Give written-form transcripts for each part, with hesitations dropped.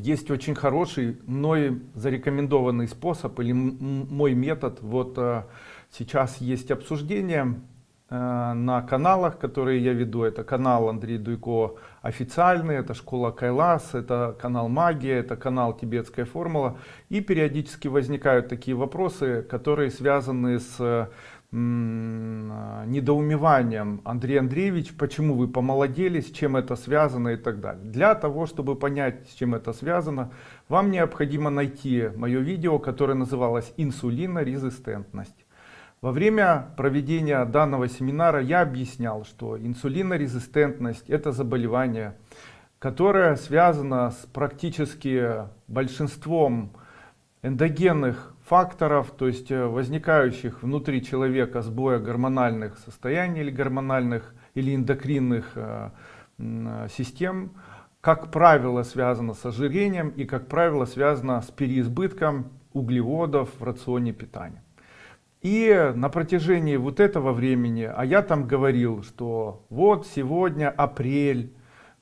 Есть очень хороший, мной зарекомендованный способ или мой метод. Вот сейчас есть обсуждение на каналах, которые я веду. Это канал Андрей Дуйко официальный, это школа Кайлас, это канал Магия, это канал Тибетская формула. И периодически возникают такие вопросы, которые связаны с недоумеванием: Андрей Андреевич, почему вы помолодели, с чем это связано и так далее. Для того, чтобы понять, с чем это связано, вам необходимо найти мое видео, которое называлось «Инсулинорезистентность». Во время проведения данного семинара я объяснял, что инсулинорезистентность — это заболевание, которое связано с практически большинством эндогенных факторов, то есть возникающих внутри человека сбоя гормональных состояний или гормональных или эндокринных систем, как правило связано с ожирением и как правило связано с переизбытком углеводов в рационе питания. И на протяжении вот этого времени, а я там говорил, что вот сегодня апрель,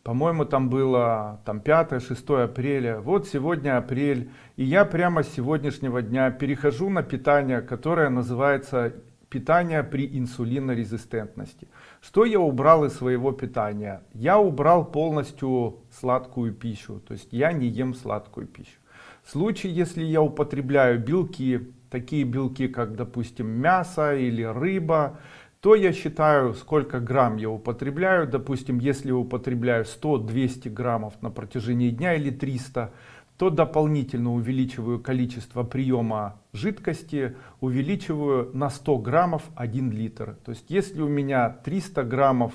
по-моему, там было 5-6 апреля, вот сегодня апрель, и я прямо с сегодняшнего дня перехожу на питание, которое называется питание при инсулинорезистентности. Что я убрал из своего питания? Я убрал полностью сладкую пищу, то есть я не ем сладкую пищу. В случае, если я употребляю белки, такие белки, как, допустим, мясо или рыба, то я считаю, сколько грамм я употребляю. Допустим, если я употребляю 100-200 граммов на протяжении дня или 300, то дополнительно увеличиваю количество приема жидкости, увеличиваю на 100 граммов 1 литр. То есть, если у меня 300 граммов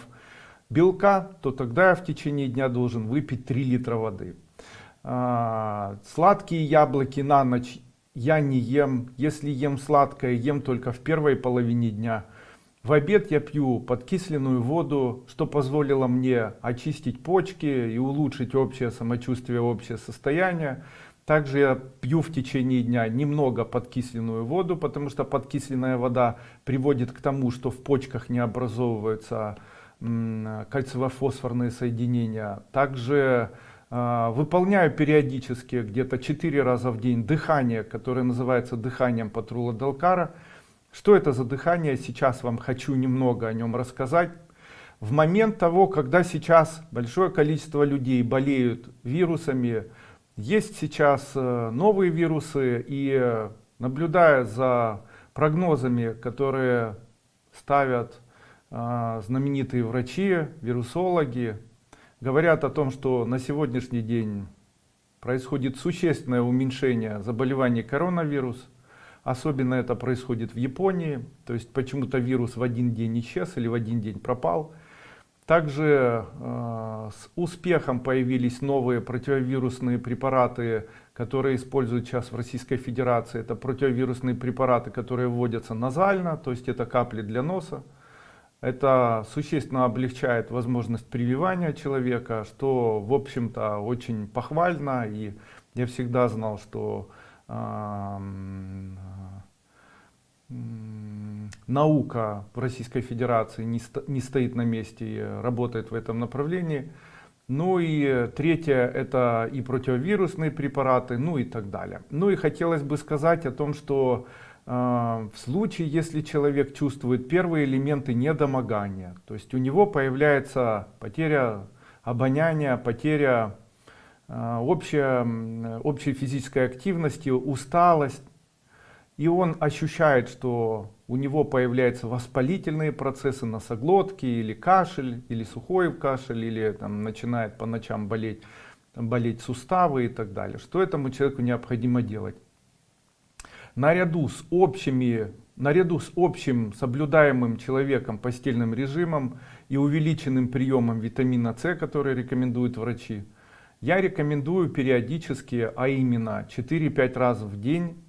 белка, то тогда я в течение дня должен выпить 3 литра воды. Сладкие яблоки на ночь я не ем. Если ем сладкое, ем только в первой половине дня. В обед я пью подкисленную воду, что позволило мне очистить почки и улучшить общее самочувствие, общее состояние. Также я пью в течение дня немного подкисленную воду, потому что подкисленная вода приводит к тому, что в почках не образовываются кальциево-фосфорные соединения. Также выполняю периодически, где-то 4 раза в день, дыхание, которое называется дыханием Патрула-Далкара. Что это за дыхание? Сейчас вам хочу немного о нем рассказать. В момент того, когда сейчас большое количество людей болеют вирусами, есть сейчас новые вирусы, и наблюдая за прогнозами, которые ставят знаменитые врачи, вирусологи, говорят о том, что на сегодняшний день происходит существенное уменьшение заболеваний коронавирус. Особенно это происходит в Японии, то есть почему-то вирус в один день исчез или в один день пропал. Также с успехом появились новые противовирусные препараты, которые используют сейчас в Российской Федерации. Это противовирусные препараты, которые вводятся назально, то есть это капли для носа. Это существенно облегчает возможность прививания человека, что в общем-то очень похвально. И я всегда знал, что наука в Российской Федерации не стоит на месте и работает в этом направлении. Ну и третье, это и противовирусные препараты, ну и так далее. Ну и хотелось бы сказать о том, что в случае, если человек чувствует первые элементы недомогания, то есть у него появляется потеря обоняния, потеря общей физической активности, усталость, и он ощущает, что у него появляются воспалительные процессы носоглотки, или кашель, или сухой кашель, или там начинает по ночам болеть суставы и так далее. Что этому человеку необходимо делать? Наряду с общим соблюдаемым человеком постельным режимом и увеличенным приемом витамина С, который рекомендуют врачи, я рекомендую периодически, а именно 4-5 раз в день,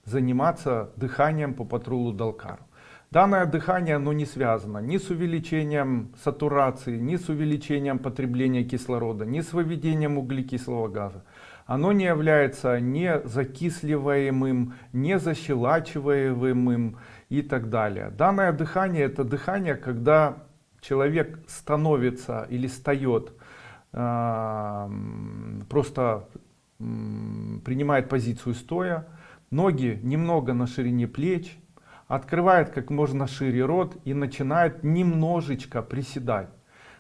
заниматься дыханием по Патрулу-Далкару. Данное дыхание, оно не связано ни с увеличением сатурации, ни с увеличением потребления кислорода, ни с выведением углекислого газа. Оно не является не закисливаемым, не защелачиваемым и так далее. Данное дыхание — это дыхание, когда человек становится или встает просто принимает позицию стоя, ноги немного на ширине плеч, открывает как можно шире рот и начинает немножечко приседать.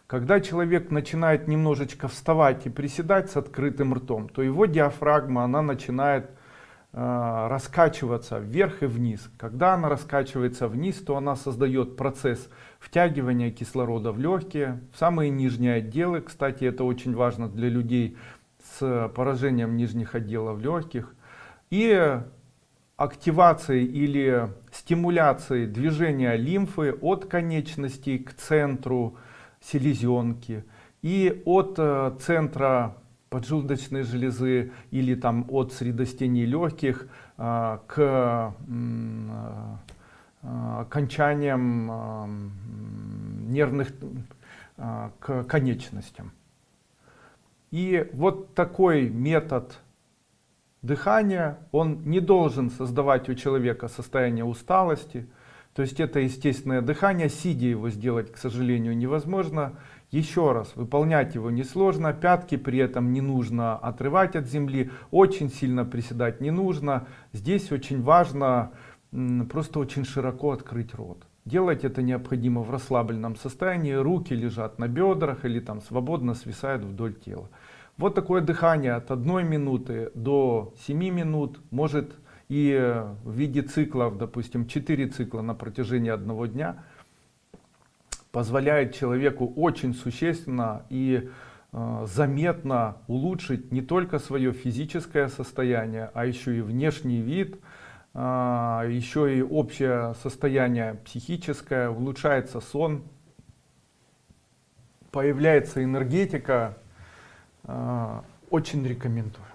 Когда человек начинает немножечко вставать и приседать с открытым ртом, то его диафрагма, она начинает раскачиваться вверх и вниз. Когда она раскачивается вниз, то она создает процесс втягивания кислорода в легкие, в самые нижние отделы. Кстати, это очень важно для людей с поражением нижних отделов легких. И активацией или стимуляцией движения лимфы от конечностей к центру селезенки и от центра поджелудочной железы или там от средостений легких к окончаниям нервных, к конечностям. И вот такой метод дыхания, он не должен создавать у человека состояние усталости. То есть это естественное дыхание, сидя его сделать, к сожалению, невозможно. Еще раз, выполнять его несложно, пятки при этом не нужно отрывать от земли, очень сильно приседать не нужно. Здесь очень важно просто очень широко открыть рот. Делать это необходимо в расслабленном состоянии, руки лежат на бедрах или там свободно свисают вдоль тела. Вот такое дыхание от 1 минуты до 7 минут может и в виде циклов, допустим, 4 цикла на протяжении 1 дня, позволяет человеку очень существенно и заметно улучшить не только свое физическое состояние, а еще и внешний вид, еще и общее состояние психическое, улучшается сон, появляется энергетика. Очень рекомендую.